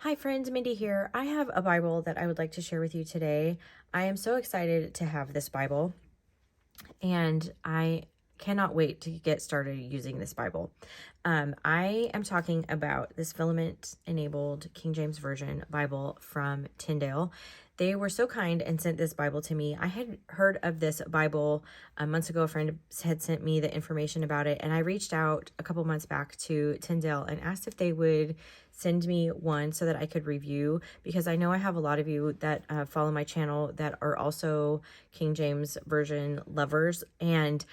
Hi friends, Mindy here. I have a Bible that I would like to share with you today. I am so excited to have this Bible, and I cannot wait to get started using this Bible. I am talking about this filament enabled King James Version Bible from Tyndale. They were so kind and sent this Bible to me. I had heard of this Bible months ago. A friend had sent me the information about it, and I reached out a couple months back to Tyndale and asked if they would send me one so that I could review, because I know I have a lot of you that follow my channel that are also King James Version lovers, and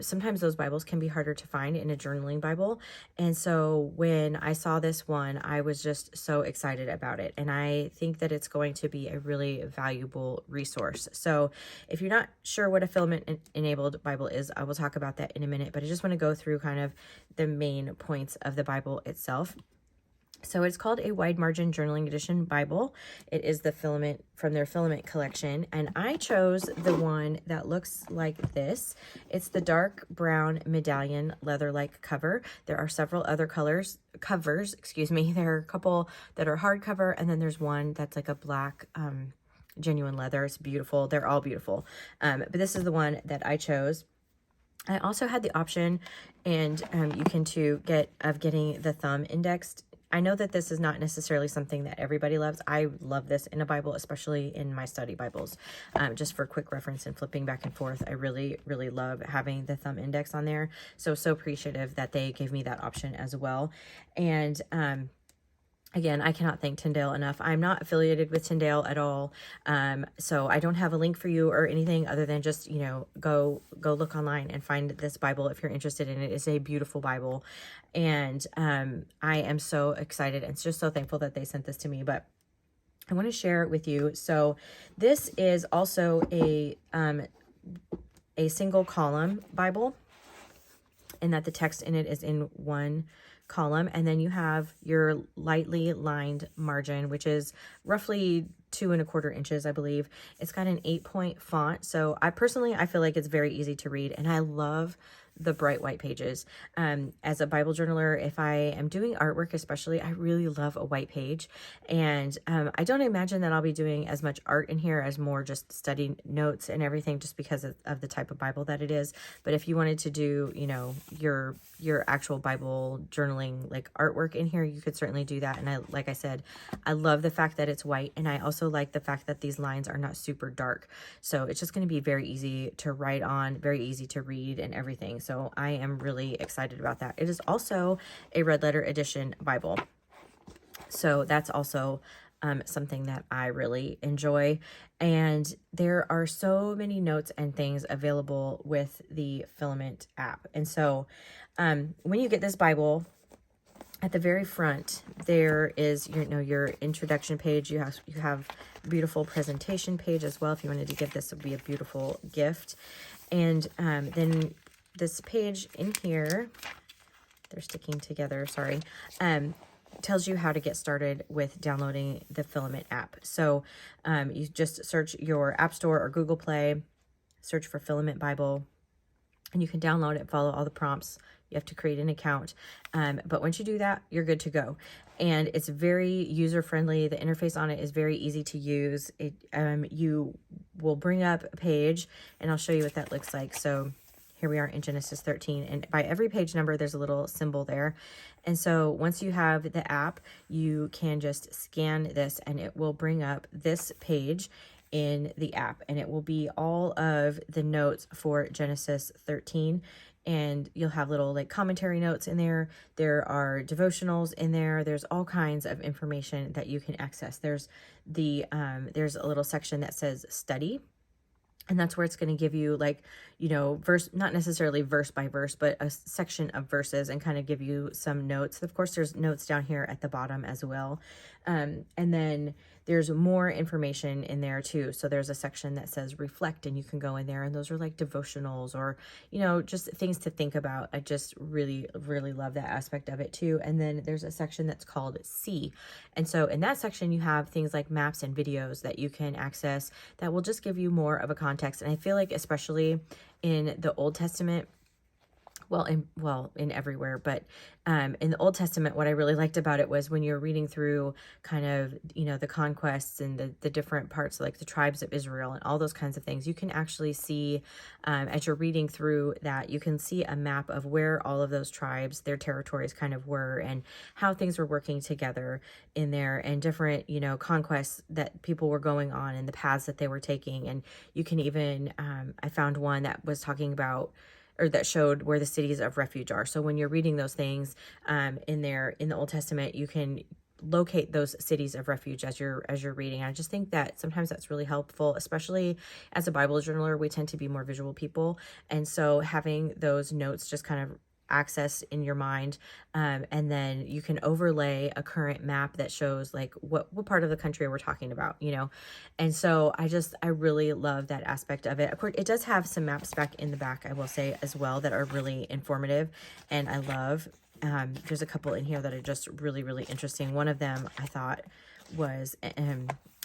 sometimes those Bibles can be harder to find in a journaling Bible. And so when I saw this one, I was just so excited about it, and I think that it's going to be a really valuable resource. So if you're not sure what a filament enabled Bible is, I will talk about that in a minute, but I just want to go through kind of the main points of the Bible itself. So it's called a Wide Margin Journaling Edition Bible. It is the filament from their filament collection, and I chose the one that looks like this. It's the dark brown medallion leather-like cover. There are several other covers, There are a couple that are hardcover, and then there's one that's like a black genuine leather. It's beautiful. They're all beautiful. But this is the one that I chose. I also had the option, and you can too, getting the thumb indexed. I know that this is not necessarily something that everybody loves. I love this in a Bible, especially in my study Bibles. Just for quick reference and flipping back and forth, I really, really love having the thumb index on there. So appreciative that they gave me that option as well. And again, I cannot thank Tyndale enough. I'm not affiliated with Tyndale at all. So I don't have a link for you or anything other than just, go look online and find this Bible if you're interested in it. It's a beautiful Bible. And I am so excited and just so thankful that they sent this to me. But I want to share it with you. So this is also a single column Bible, and that the text in it is in one column, and then you have your lightly lined margin, which is roughly 2¼ inches, I believe. It's got an 8-point font, so I feel like it's very easy to read, and I love the bright white pages. As a Bible journaler, if I am doing artwork especially, I really love a white page, and I don't imagine that I'll be doing as much art in here as more just study notes and everything, just because of the type of Bible that it is. But if you wanted to do, your actual Bible journaling like artwork in here, you could certainly do that. And like I said, I love the fact that it's white, and I also like the fact that these lines are not super dark. So it's just going to be very easy to write on, very easy to read and everything. So I am really excited about that. It is also a red letter edition Bible. So that's also something that I really enjoy. And there are so many notes and things available with the Filament app. And so when you get this Bible, at the very front, there is your introduction page. You have a beautiful presentation page as well. If you wanted to give this, would be a beautiful gift. And then this page in here, they're sticking together, sorry, tells you how to get started with downloading the Filament app. So you just search your App Store or Google Play, search for Filament Bible, and you can download it, follow all the prompts. You have to create an account. But once you do that, you're good to go. And it's very user-friendly. The interface on it is very easy to use. You will bring up a page, and I'll show you what that looks like. So here we are in Genesis 13, and by every page number, there's a little symbol there. And so once you have the app, you can just scan this, and it will bring up this page in the app, and it will be all of the notes for Genesis 13. And you'll have little like commentary notes in there. There are devotionals in there. There's all kinds of information that you can access. There's there's a little section that says study, and that's where it's going to give you like, verse, not necessarily verse by verse, but a section of verses, and kind of give you some notes. Of course, there's notes down here at the bottom as well. And then there's more information in there too. So there's a section that says reflect, and you can go in there, and those are like devotionals or, just things to think about. I just really, really love that aspect of it too. And then there's a section that's called see. And so in that section, you have things like maps and videos that you can access that will just give you more of a context. And I feel like especially in the Old Testament, in everywhere, but in the Old Testament, what I really liked about it was when you're reading through kind of, the conquests and the different parts, like the tribes of Israel and all those kinds of things, you can actually see, as you're reading through that, you can see a map of where all of those tribes, their territories kind of were, and how things were working together in there, and different, conquests that people were going on and the paths that they were taking. And you can even, I found one that was talking about, or that showed where the cities of refuge are. So when you're reading those things in the Old Testament, you can locate those cities of refuge as you're reading. I just think that sometimes that's really helpful, especially as a Bible journaler. We tend to be more visual people, and so having those notes just kind of access in your mind, and then you can overlay a current map that shows like what part of the country we're talking about, and so I really love that aspect of it. Of course, it does have some maps back in the back, I will say, as well, that are really informative, and I love. There's a couple in here that are just really, really interesting. One of them I thought was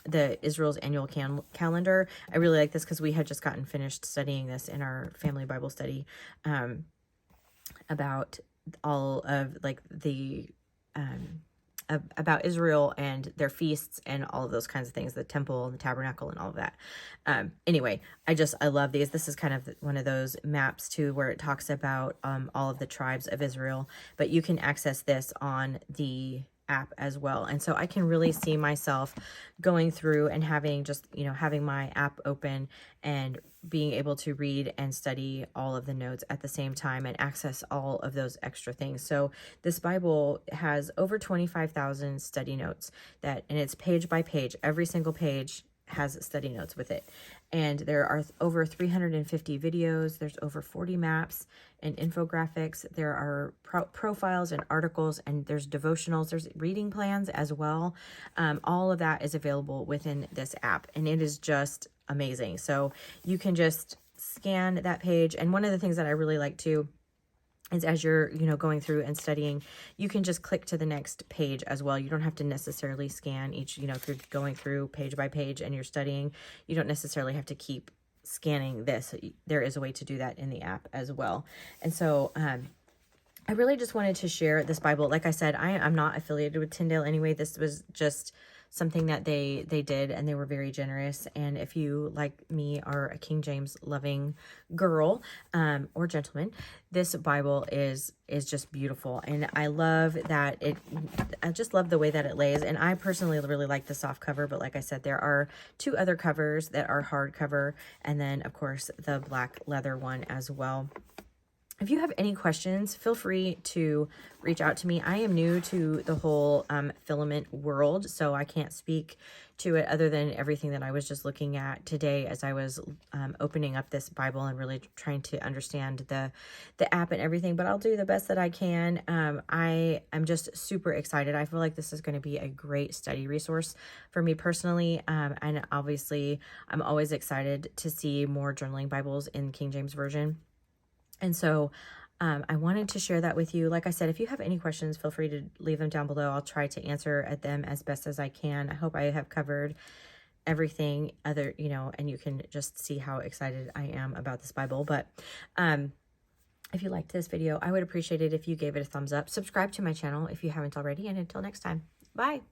the Israel's annual calendar. I really like this because we had just gotten finished studying this in our family Bible study, about all of like the about Israel and their feasts and all of those kinds of things, the temple and the tabernacle and all of that. Anyway, I love these. This is kind of one of those maps too, where it talks about all of the tribes of Israel, but you can access this on the app as well. And so I can really see myself going through and having having my app open and being able to read and study all of the notes at the same time and access all of those extra things. So this Bible has over 25,000 study notes and it's page by page. Every single page has study notes with it. And there are over 350 videos. There's over 40 maps and infographics. There are profiles and articles, and there's devotionals. There's reading plans as well. All of that is available within this app, and it is just amazing. So you can just scan that page. And one of the things that I really like too is as you're, going through and studying, you can just click to the next page as well. You don't have to necessarily scan each, if you're going through page by page and you're studying, you don't necessarily have to keep scanning this. There is a way to do that in the app as well. And so, I really just wanted to share this Bible. Like I said, I'm not affiliated with Tyndale anyway. This was just something that they did, and they were very generous. And if you, like me, are a King James loving girl or gentleman, this Bible is just beautiful. And I love that I just love the way that it lays. And I personally really like the soft cover, but like I said, there are 2 other covers that are hardcover, and then of course the black leather one as well. If you have any questions, feel free to reach out to me. I am new to the whole filament world, so I can't speak to it other than everything that I was just looking at today as I was opening up this Bible and really trying to understand the app and everything, but I'll do the best that I can. I am just super excited. I feel like this is going to be a great study resource for me personally, and obviously I'm always excited to see more journaling Bibles in King James Version. And so I wanted to share that with you. Like I said, if you have any questions, feel free to leave them down below. I'll try to answer at them as best as I can. I hope I have covered everything and you can just see how excited I am about this Bible. But if you liked this video, I would appreciate it if you gave it a thumbs up. Subscribe to my channel if you haven't already. And until next time, bye.